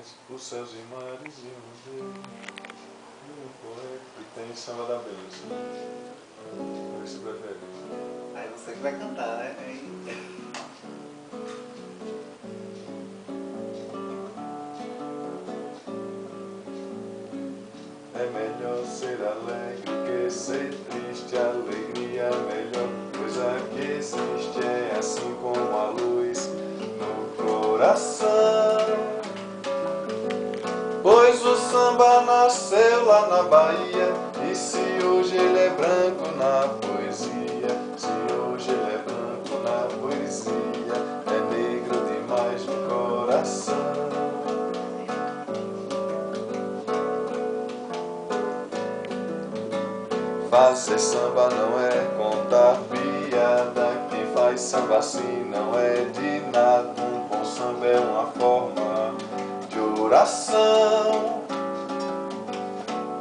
mais, os céus e mares iam ver. E tem samba da Bênção. Qual você prefere? Aí você que vai cantar, né? É melhor ser alegre que ser triste. Alegria é melhor coisa que existe. É assim como a luz no coração. Pois o samba nasceu lá na Bahia. E se hoje ele é branco na poesia, se hoje ele é branco na poesia, é negro demais no coração. Fazer samba não é contar piada. Quem faz samba assim não é de nada. Um bom samba é uma forma de oração.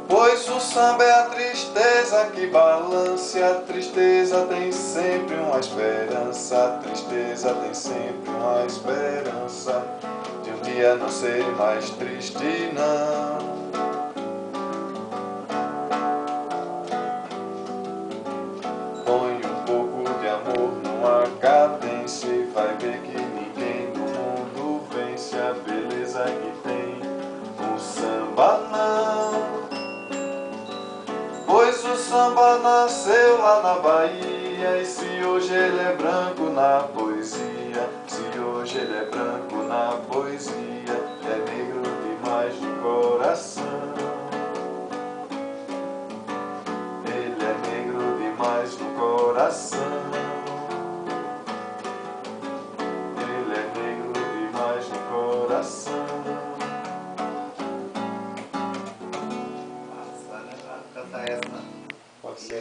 Pois o samba é a tristeza que balança. E a tristeza tem sempre uma esperança. A tristeza tem sempre uma esperança de um dia não ser mais triste, não. Põe um pouco de amor numa cadência e vai ver que ninguém no mundo vence a beleza que tem o samba, não. Pois o samba nasceu lá na Bahia. E se hoje ele é branco na poesia, se hoje ele é branco na poesia, é negro demais no coração. Ele é negro demais no coração. Ele é negro demais no coração. Nossa, né? Cantar essa. Pode ser.